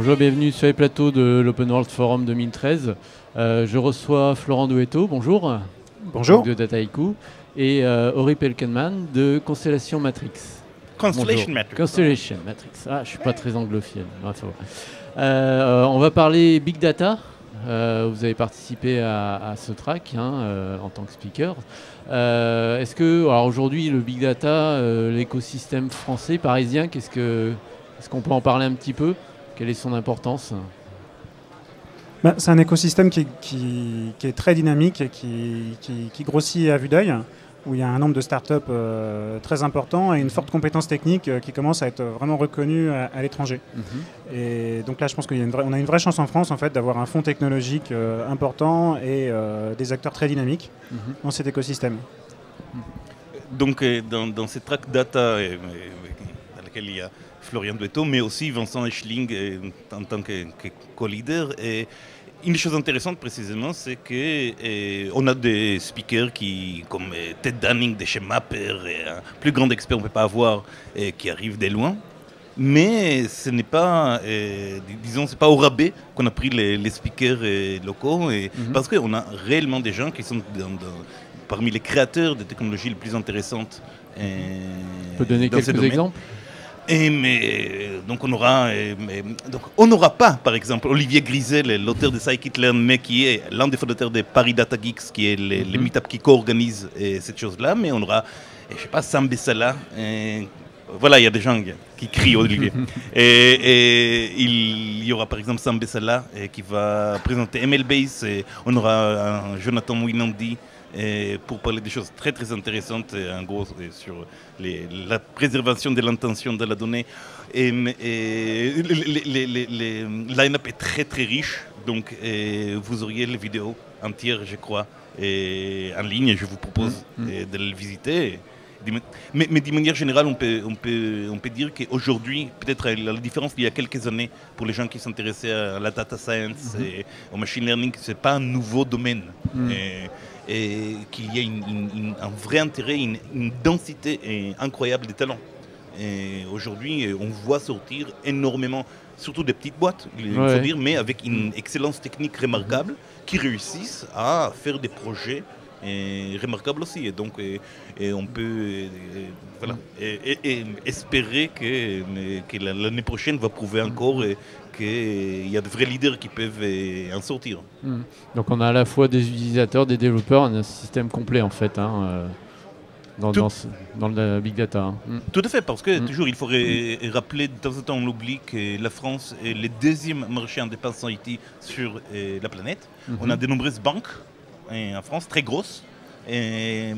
Bonjour, bienvenue sur les plateaux de l'Open World Forum 2013. Je reçois Florent Douetto, bonjour. Bonjour. De Dataiku. Et Ori Pelkenman de Constellation Matrix. Constellation Matrix. Constellation Matrix. Ah, je ne suis pas très anglophile. On va parler Big Data. Vous avez participé à ce track en tant que speaker. Est-ce que, alors aujourd'hui, le Big Data, l'écosystème français, parisien, est-ce qu'on peut en parler un petit peu? Quelle est son importance? C'est un écosystème qui est très dynamique et qui grossit à vue d'œil, où il y a un nombre de startups très important et une forte compétence technique qui commence à être vraiment reconnue à l'étranger. Et donc là, je pense qu'on a une vraie chance en France en fait, d'avoir un fonds technologique important et des acteurs très dynamiques dans cet écosystème. Donc dans cette track data dans laquelle il y a Florian Douetto, mais aussi Vincent Eschling en tant que co-leader. Et une chose intéressante précisément, c'est qu'on a des speakers comme Ted Danning de chez Mapper, et un plus grand expert on ne peut pas avoir, qui arrive de loin. Mais ce n'est pas, disons, c'est pas au rabais qu'on a pris les speakers locaux, parce qu'on a réellement des gens qui sont parmi les créateurs des technologies les plus intéressantes. Tu peux donner quelques exemples? Donc on n'aura pas, par exemple, Olivier Grizel, l'auteur de Scikit-Learn, mais qui est l'un des fondateurs de Paris Data Geeks, qui est les meet-up qui co-organisent cette chose-là, mais on aura, je sais pas, Sam Bessala. Voilà, il y a des gens qui crient Olivier. et il y aura par exemple Sam Bessala qui va présenter MLBase. On aura Jonathan Winandi pour parler des choses très très intéressantes, en gros sur la préservation de l'intention de la donnée. Le line-up est très très riche, donc vous auriez les vidéos entières, je crois, en ligne. Je vous propose de les visiter. Mais d'une manière générale, on peut dire qu'aujourd'hui, peut-être la différence d'il y a quelques années, pour les gens qui s'intéressaient à la data science et au machine learning, ce n'est pas un nouveau domaine. Et qu'il y a un vrai intérêt, une densité incroyable de talents. Et aujourd'hui, on voit sortir énormément, surtout des petites boîtes, il faut dire, mais avec une excellence technique remarquable, qui réussissent à faire des projets remarquables aussi. Et donc, on peut espérer que l'année prochaine va prouver encore qu'il y a de vrais leaders qui peuvent en sortir. Donc on a à la fois des utilisateurs, des développeurs, un système complet en fait dans le Big Data. Tout à fait, parce que toujours il faut rappeler, de temps en temps on oublie que la France est le deuxième marché en dépenses en IT sur la planète. On a de nombreuses banques en France, très grosses. Et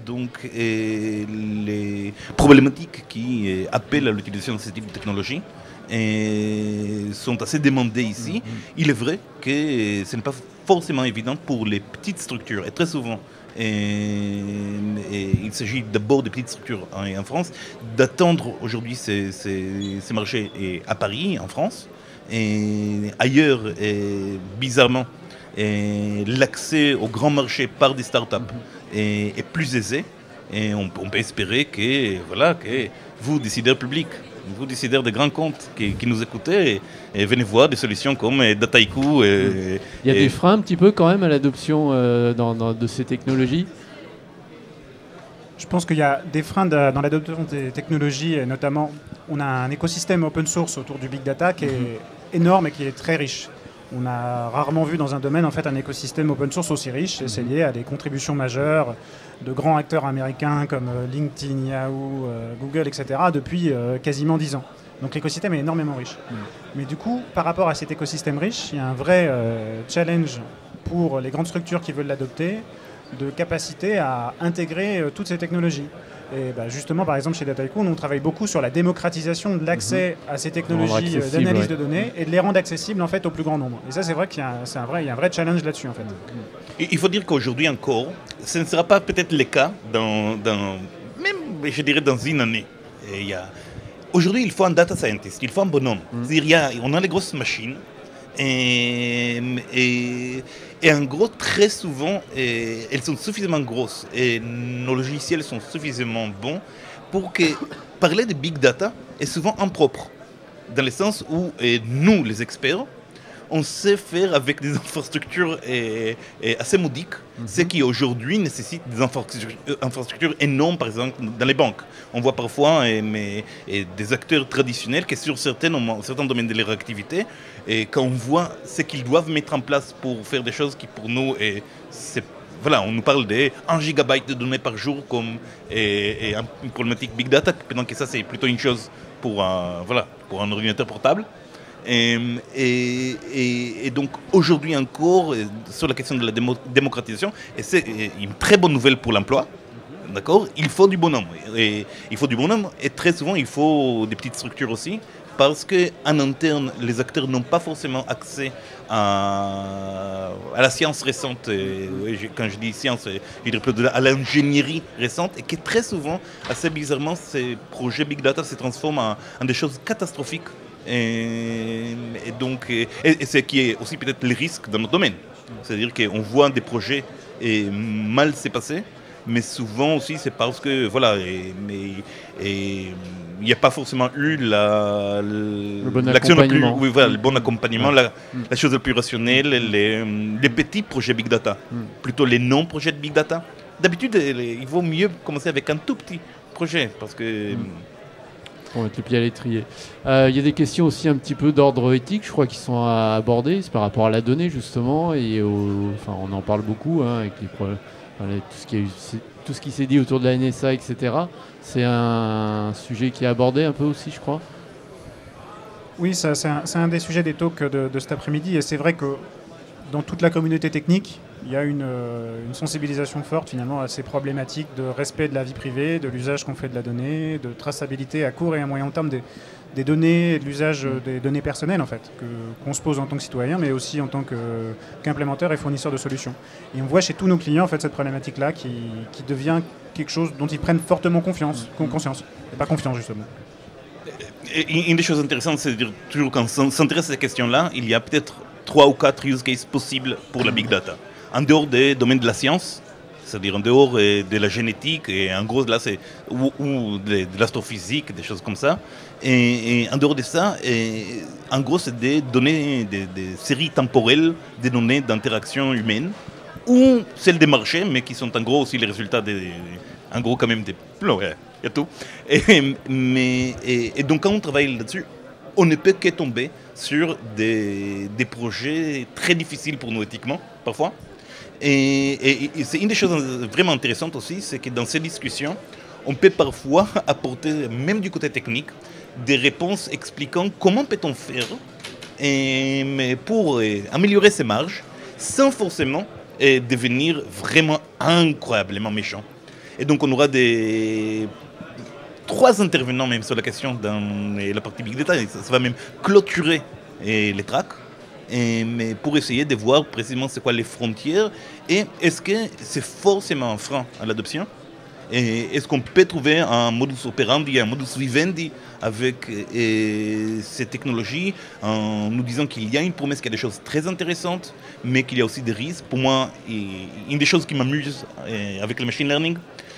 donc les problématiques qui appellent à l'utilisation de ce type de technologie sont assez demandées ici. Il est vrai que ce n'est pas forcément évident pour les petites structures, et très souvent, il s'agit d'abord de petites structures en France, d'attendre aujourd'hui ces marchés à Paris, en France, et ailleurs, bizarrement, l'accès au grand marché par des startups est plus aisé, et on peut espérer que vous, décideurs publics, vous, décideurs de grands comptes qui nous écoutez, et venez voir des solutions comme Dataiku. Il y a des freins un petit peu quand même à l'adoption de ces technologies? Je pense qu'il y a des freins dans l'adoption des technologies, et notamment on a un écosystème open source autour du big data qui est énorme et qui est très riche. On a rarement vu dans un domaine en fait, un écosystème open source aussi riche, et c'est lié à des contributions majeures de grands acteurs américains comme LinkedIn, Yahoo, Google, etc. depuis quasiment 10 ans. Donc l'écosystème est énormément riche. Mais du coup, par rapport à cet écosystème riche, il y a un vrai challenge pour les grandes structures qui veulent l'adopter, de capacité à intégrer toutes ces technologies. Et justement, par exemple, chez Dataiku, on travaille beaucoup sur la démocratisation de l'accès à ces technologies d'analyse de données et de les rendre accessibles en fait, au plus grand nombre. Et ça, c'est vrai qu'il y a un vrai challenge là-dessus. En fait. Il faut dire qu'aujourd'hui encore, ce ne sera pas peut-être le cas même, je dirais, dans une année. Aujourd'hui, il faut un data scientist, il faut un bonhomme. C'est-à-dire, on a les grosses machines, et en gros, très souvent, elles sont suffisamment grosses et nos logiciels sont suffisamment bons pour que parler de big data est souvent impropre. dans le sens où nous, les experts, on sait faire avec des infrastructures assez modiques, ce qui aujourd'hui nécessite des infrastructures énormes, par exemple, dans les banques. On voit parfois des acteurs traditionnels qui, sur certains domaines de leur activité, et quand on voit ce qu'ils doivent mettre en place pour faire des choses qui, pour nous, voilà, on nous parle de 1 gigabyte de données par jour comme une problématique big data, pendant que ça, c'est plutôt une chose pour un ordinateur portable. Et donc aujourd'hui encore, sur la question de la démocratisation, et c'est une très bonne nouvelle pour l'emploi, d'accord, il faut du bonhomme. Et très souvent il faut des petites structures aussi, parce qu'en interne, les acteurs n'ont pas forcément accès à la science récente. Quand je dis science, je dirais plutôt à l'ingénierie récente, et que très souvent, assez bizarrement, ces projets Big Data se transforment en des choses catastrophiques. Et c'est qui est aussi peut-être le risque dans notre domaine. C'est-à-dire qu'on voit des projets mal se passer, mais souvent aussi c'est parce que voilà, il n'y a pas forcément eu le bon accompagnement. Le bon accompagnement, la chose la plus rationnelle, les petits projets Big Data, plutôt les non-projets de Big Data. D'habitude, il vaut mieux commencer avec un tout petit projet, parce que... Pour mettre les pieds à l'étrier. Il y a des questions aussi un petit peu d'ordre éthique, je crois, qui sont abordées. C'est par rapport à la donnée, justement, et on en parle beaucoup, hein, avec tout ce qui s'est dit autour de la NSA, etc. C'est un sujet qui est abordé un peu aussi, je crois. Oui, c'est un des sujets des talks de cet après-midi, et c'est vrai que dans toute la communauté technique, il y a une sensibilisation forte finalement à ces problématiques de respect de la vie privée, de l'usage qu'on fait de la donnée, de traçabilité à court et à moyen terme des données et de l'usage des données personnelles en fait, qu'on se pose en tant que citoyen, mais aussi en tant qu'implémenteur et fournisseur de solutions. Et on voit chez tous nos clients en fait cette problématique-là qui devient quelque chose dont ils prennent fortement conscience, et pas confiance justement. Une des choses intéressantes, c'est de dire toujours quand on s'intéresse à ces questions-là, il y a peut-être 3 ou 4 use cases possibles pour la big data. En dehors des domaines de la science, c'est-à-dire en dehors de la génétique, et en gros là c'est ou de l'astrophysique, des choses comme ça. Et en dehors de ça, en gros c'est des données, des séries temporelles des données d'interaction humaine, ou celles des marchés, mais qui sont en gros aussi les résultats en gros quand même des... Ouais, il y a tout. Et donc quand on travaille là-dessus, on ne peut que tomber sur des projets très difficiles pour nous éthiquement, parfois. Et c'est une des choses vraiment intéressantes aussi, c'est que dans ces discussions, on peut parfois apporter, même du côté technique, des réponses expliquant comment peut-on faire mais pour améliorer ces marges, sans forcément devenir vraiment incroyablement méchant. Et donc on aura 3 intervenants même sur la question dans la partie Big Data, ça va même clôturer les tracks. Mais pour essayer de voir précisément c'est quoi les frontières et est-ce que c'est forcément un frein à l'adoption et est-ce qu'on peut trouver un modus operandi, un modus vivendi avec ces technologies en nous disant qu'il y a une promesse, qu'il y a des choses très intéressantes mais qu'il y a aussi des risques. Pour moi, une des choses qui m'amuse avec le machine learning,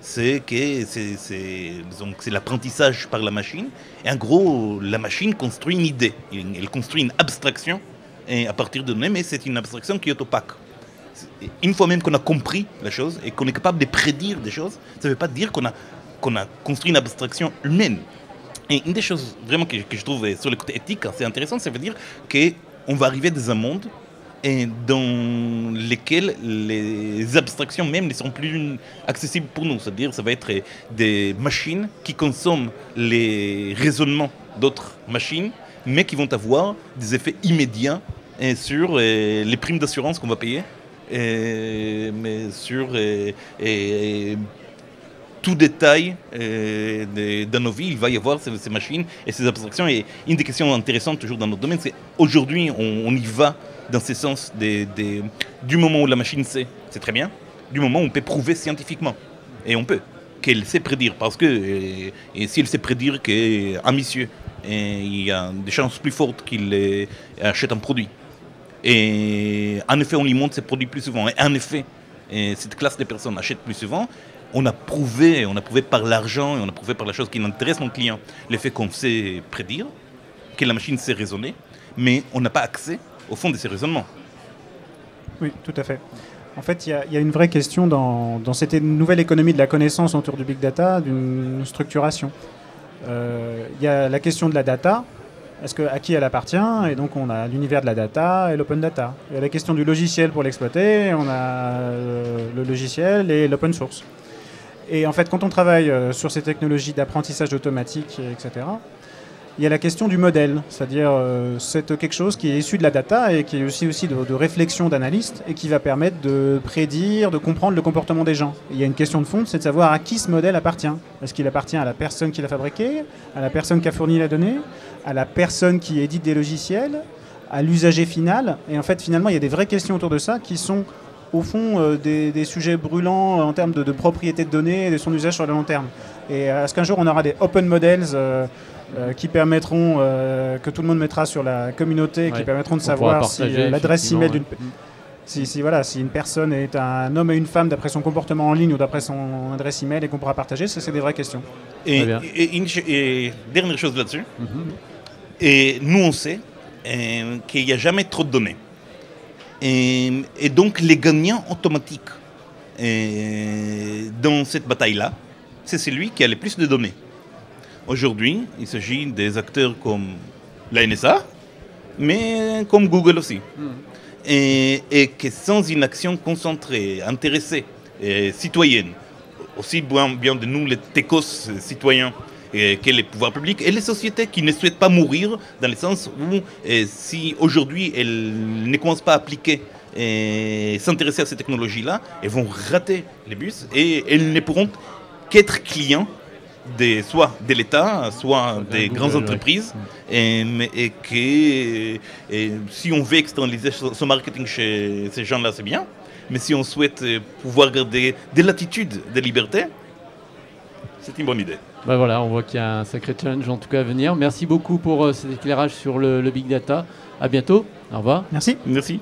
c'est que c'est l'apprentissage par la machine et en gros la machine construit une idée, elle construit une abstraction à partir de données, mais c'est une abstraction qui est opaque. Une fois même qu'on a compris la chose et qu'on est capable de prédire des choses, ça ne veut pas dire qu'on a construit une abstraction humaine. Et une des choses vraiment que je trouve sur le côté éthique assez intéressant, ça veut dire qu'on va arriver dans un monde dans lequel les abstractions même ne seront plus accessibles pour nous. C'est-à-dire ça va être des machines qui consomment les raisonnements d'autres machines, mais qui vont avoir des effets immédiats sur les primes d'assurance qu'on va payer, mais sur tout détail dans nos vies, il va y avoir ces machines et ces abstractions. Et une des questions intéressantes toujours dans notre domaine, c'est aujourd'hui on y va dans ce sens du moment où la machine sait, c'est très bien, du moment où on peut prouver scientifiquement, et on peut, qu'elle sait prédire, parce que si elle sait prédire qu'un monsieur, il y a des chances plus fortes qu'il achète un produit. Et en effet, on lui montre ses produits plus souvent. Et en effet, cette classe de personnes achète plus souvent. On a prouvé par l'argent et on a prouvé par la chose qui intéresse mon client, le fait qu'on sait prédire. que la machine sait raisonner, mais on n'a pas accès au fond de ces raisonnements. Oui, tout à fait. En fait, il y a une vraie question dans cette nouvelle économie de la connaissance autour du big data, d'une structuration. Il y a la question de la data, à qui elle appartient, et donc on a l'univers de la data et l'open data. Il y a la question du logiciel pour l'exploiter, on a le logiciel et l'open source. Et en fait, quand on travaille sur ces technologies d'apprentissage automatique, etc., il y a la question du modèle, c'est-à-dire c'est quelque chose qui est issu de la data et qui est aussi de réflexion d'analyste et qui va permettre de prédire, de comprendre le comportement des gens. Et il y a une question de fond, c'est de savoir à qui ce modèle appartient. Est-ce qu'il appartient à la personne qui l'a fabriqué, à la personne qui a fourni la donnée, à la personne qui édite des logiciels, à l'usager final? Et en fait, finalement, il y a des vraies questions autour de ça qui sont au fond des sujets brûlants en termes de propriété de données et de son usage sur le long terme. Et est-ce qu'un jour on aura des open models qui permettront, que tout le monde mettra sur la communauté, qui permettront de savoir si l'adresse email d'une... Si une personne est un homme et une femme d'après son comportement en ligne ou d'après son adresse email et qu'on pourra partager, ça c'est des vraies questions. Et dernière chose là-dessus, et nous on sait qu'il n'y a jamais trop de données. Et donc les gagnants automatiques dans cette bataille-là, c'est celui qui a le plus de données. Aujourd'hui, il s'agit des acteurs comme la NSA, mais comme Google aussi. Et que sans une action concentrée, intéressée, citoyenne, aussi bien de nous les techos citoyens que les pouvoirs publics et les sociétés qui ne souhaitent pas mourir, dans le sens où si aujourd'hui elles ne commencent pas à appliquer et s'intéresser à ces technologies-là, elles vont rater les bus et elles ne pourront qu'être clients soit de l'État, soit des grandes entreprises, et que si on veut externaliser son marketing chez ces gens-là, c'est bien, mais si on souhaite pouvoir garder des latitudes de liberté, c'est une bonne idée. Ben voilà, on voit qu'il y a un sacré challenge en tout cas à venir. Merci beaucoup pour cet éclairage sur le big data. À bientôt. Au revoir. Merci. Merci.